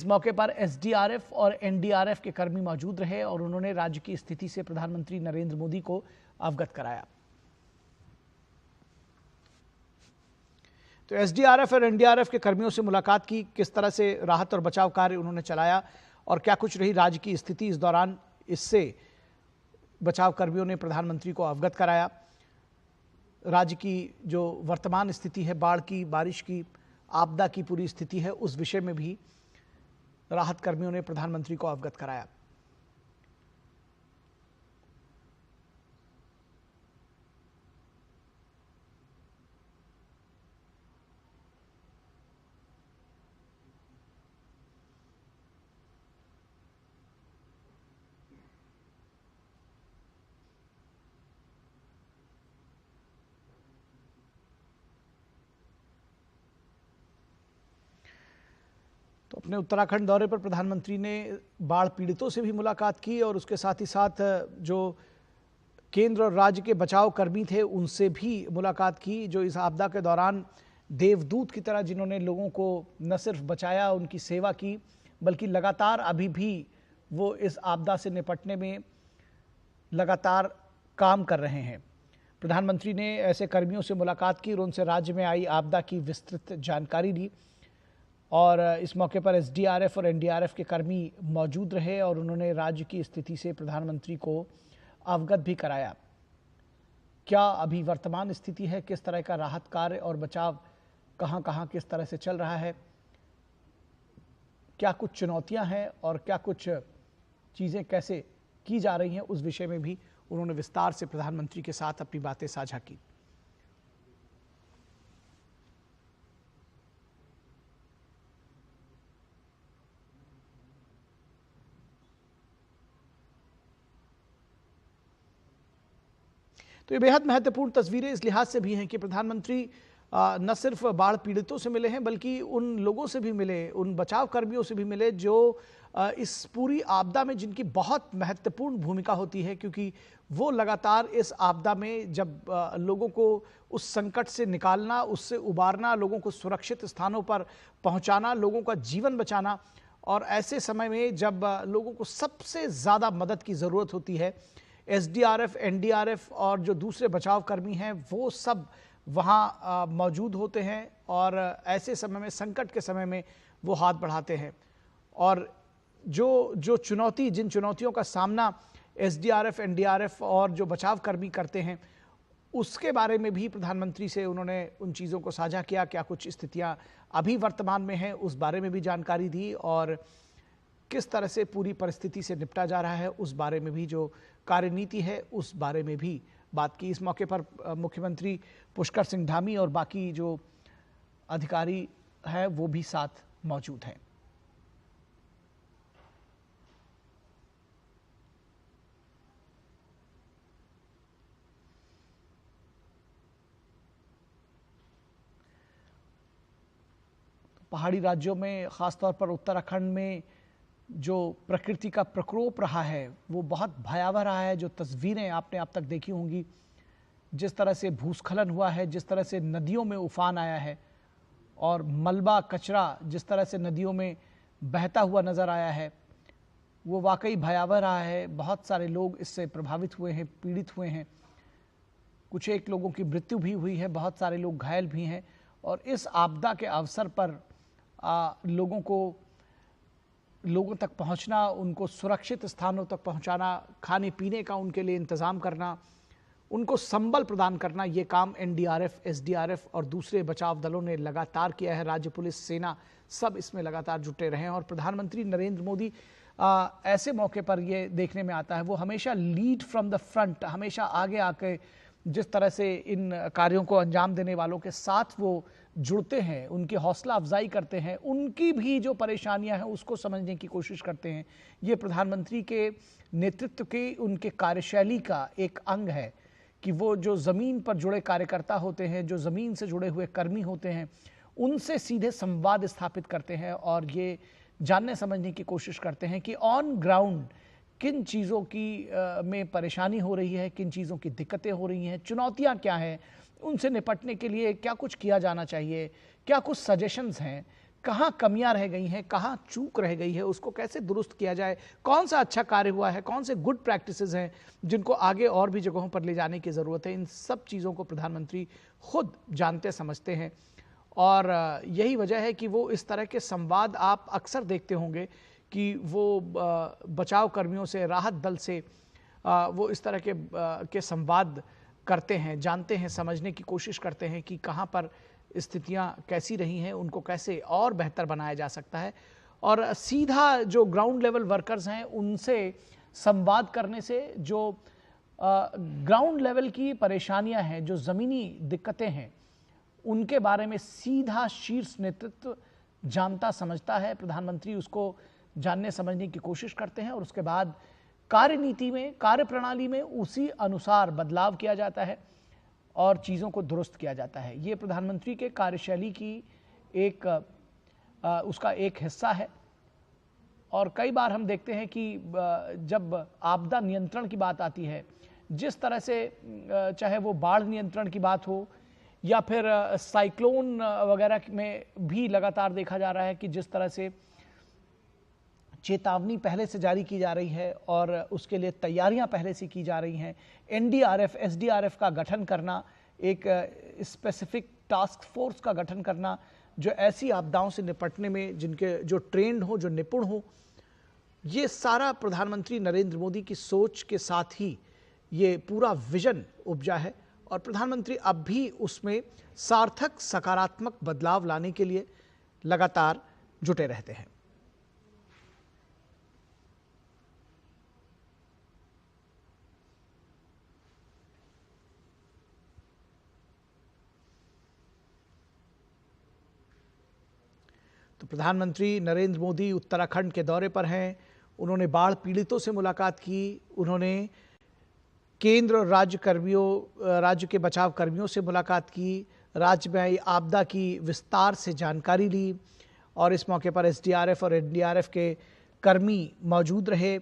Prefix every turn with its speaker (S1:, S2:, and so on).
S1: इस मौके पर एसडीआरएफ और एनडीआरएफ के कर्मी मौजूद रहे और उन्होंने राज्य की स्थिति से प्रधानमंत्री नरेंद्र मोदी को अवगत कराया। तो एसडीआरएफ और एनडीआरएफ के कर्मियों से मुलाकात की, किस तरह से राहत और बचाव कार्य उन्होंने चलाया और क्या कुछ रही राज्य की स्थिति इस दौरान, इससे बचाव कर्मियों ने प्रधानमंत्री को अवगत कराया। राज्य की जो वर्तमान स्थिति है, बाढ़ की, बारिश की, आपदा की पूरी स्थिति है, उस विषय में भी राहत कर्मियों ने प्रधानमंत्री को अवगत कराया। तो अपने उत्तराखंड दौरे पर प्रधानमंत्री ने बाढ़ पीड़ितों से भी मुलाकात की और उसके साथ ही साथ जो केंद्र और राज्य के बचाव कर्मी थे उनसे भी मुलाकात की, जो इस आपदा के दौरान देवदूत की तरह जिन्होंने लोगों को न सिर्फ बचाया, उनकी सेवा की, बल्कि लगातार अभी भी वो इस आपदा से निपटने में लगातार काम कर रहे हैं। प्रधानमंत्री ने ऐसे कर्मियों से मुलाकात की और उनसे राज्य में आई आपदा की विस्तृत जानकारी ली और इस मौके पर एसडीआरएफ और एनडीआरएफ के कर्मी मौजूद रहे और उन्होंने राज्य की स्थिति से प्रधानमंत्री को अवगत भी कराया। क्या अभी वर्तमान स्थिति है, किस तरह का राहत कार्य और बचाव कहां-कहां किस तरह से चल रहा है, क्या कुछ चुनौतियां हैं और क्या कुछ चीज़ें कैसे की जा रही हैं, उस विषय में भी उन्होंने विस्तार से प्रधानमंत्री के साथ अपनी बातें साझा की। तो ये बेहद महत्वपूर्ण तस्वीरें इस लिहाज से भी हैं कि प्रधानमंत्री न सिर्फ बाढ़ पीड़ितों से मिले हैं बल्कि उन लोगों से भी मिले, उन बचाव कर्मियों से भी मिले जो इस पूरी आपदा में जिनकी बहुत महत्वपूर्ण भूमिका होती है, क्योंकि वो लगातार इस आपदा में जब लोगों को उस संकट से निकालना, उससे उबारना, लोगों को सुरक्षित स्थानों पर पहुंचाना, लोगों का जीवन बचाना, और ऐसे समय में जब लोगों को सबसे ज़्यादा मदद की ज़रूरत होती है, एसडीआरएफ, एनडीआरएफ और जो दूसरे बचाव कर्मी हैं वो सब वहाँ मौजूद होते हैं और ऐसे समय में, संकट के समय में वो हाथ बढ़ाते हैं। और जो चुनौती, जिन चुनौतियों का सामना एसडीआरएफ, एनडीआरएफ और जो बचाव कर्मी करते हैं, उसके बारे में भी प्रधानमंत्री से उन्होंने उन चीज़ों को साझा किया। क्या कुछ स्थितियाँ अभी वर्तमान में हैं, उस बारे में भी जानकारी दी और किस तरह से पूरी परिस्थिति से निपटा जा रहा है, उस बारे में भी जो कार्यनीति है उस बारे में भी बात की। इस मौके पर मुख्यमंत्री पुष्कर सिंह धामी और बाकी जो अधिकारी हैं वो भी साथ मौजूद हैं। पहाड़ी राज्यों में, खासतौर पर उत्तराखंड में जो प्रकृति का प्रकोप रहा है वो बहुत भयावह रहा है। जो तस्वीरें आपने अब तक देखी होंगी, जिस तरह से भूस्खलन हुआ है, जिस तरह से नदियों में उफान आया है और मलबा कचरा जिस तरह से नदियों में बहता हुआ नज़र आया है, वो वाकई भयावह रहा है। बहुत सारे लोग इससे प्रभावित हुए हैं, पीड़ित हुए हैं, कुछ एक लोगों की मृत्यु भी हुई है, बहुत सारे लोग घायल भी हैं। और इस आपदा के अवसर पर लोगों तक पहुंचना, उनको सुरक्षित स्थानों तक पहुंचाना, खाने पीने का उनके लिए इंतज़ाम करना, उनको संबल प्रदान करना, ये काम एनडीआरएफ, एसडीआरएफ और दूसरे बचाव दलों ने लगातार किया है। राज्य पुलिस, सेना सब इसमें लगातार जुटे रहे हैं। और प्रधानमंत्री नरेंद्र मोदी ऐसे मौके पर ये देखने में आता है, वो हमेशा लीड फ्रॉम द फ्रंट, हमेशा आगे आके जिस तरह से इन कार्यों को अंजाम देने वालों के साथ वो जुड़ते हैं, उनकी हौसला अफजाई करते हैं, उनकी भी जो परेशानियां हैं उसको समझने की कोशिश करते हैं। ये प्रधानमंत्री के नेतृत्व की, उनके कार्यशैली का एक अंग है कि वो जो ज़मीन पर जुड़े कार्यकर्ता होते हैं, जो ज़मीन से जुड़े हुए कर्मी होते हैं, उनसे सीधे संवाद स्थापित करते हैं और ये जानने समझने की कोशिश करते हैं कि ऑन ग्राउंड किन चीज़ों की में परेशानी हो रही है, किन चीज़ों की दिक्कतें हो रही हैं, चुनौतियां क्या हैं, उनसे निपटने के लिए क्या कुछ किया जाना चाहिए, क्या कुछ सजेशंस हैं, कहाँ कमियां रह गई हैं, कहाँ चूक रह गई है, उसको कैसे दुरुस्त किया जाए, कौन सा अच्छा कार्य हुआ है, कौन से गुड प्रैक्टिसेस हैं जिनको आगे और भी जगहों पर ले जाने की ज़रूरत है, इन सब चीज़ों को प्रधानमंत्री खुद जानते समझते हैं। और यही वजह है कि वो इस तरह के संवाद आप अक्सर देखते होंगे कि वो बचाव कर्मियों से, राहत दल से वो इस तरह के संवाद करते हैं, जानते हैं, समझने की कोशिश करते हैं कि कहाँ पर स्थितियां कैसी रही हैं, उनको कैसे और बेहतर बनाया जा सकता है। और सीधा जो ग्राउंड लेवल वर्कर्स हैं उनसे संवाद करने से जो ग्राउंड लेवल की परेशानियां हैं, जो ज़मीनी दिक्कतें हैं, उनके बारे में सीधा शीर्ष नेतृत्व जानता समझता है। प्रधानमंत्री उसको जानने समझने की कोशिश करते हैं और उसके बाद कार्यनीति में, कार्यप्रणाली में उसी अनुसार बदलाव किया जाता है और चीज़ों को दुरुस्त किया जाता है। ये प्रधानमंत्री के कार्यशैली की उसका एक हिस्सा है। और कई बार हम देखते हैं कि जब आपदा नियंत्रण की बात आती है, जिस तरह से चाहे वो बाढ़ नियंत्रण की बात हो या फिर साइक्लोन वगैरह में भी लगातार देखा जा रहा है कि जिस तरह से चेतावनी पहले से जारी की जा रही है और उसके लिए तैयारियां पहले से की जा रही हैं। एनडीआरएफ, एसडीआरएफ का गठन करना, एक स्पेसिफिक टास्क फोर्स का गठन करना जो ऐसी आपदाओं से निपटने में जिनके जो ट्रेंड हो, जो निपुण हो, ये सारा प्रधानमंत्री नरेंद्र मोदी की सोच के साथ ही ये पूरा विजन उपजा है और प्रधानमंत्री अब भी उसमें सार्थक सकारात्मक बदलाव लाने के लिए लगातार जुटे रहते हैं। तो प्रधानमंत्री नरेंद्र मोदी उत्तराखंड के दौरे पर हैं। उन्होंने बाढ़ पीड़ितों से मुलाकात की, उन्होंने केंद्र और राज्य के बचाव कर्मियों से मुलाकात की, राज्य में आई आपदा की विस्तार से जानकारी ली और इस मौके पर एसडीआरएफ और एनडीआरएफ के कर्मी मौजूद रहे।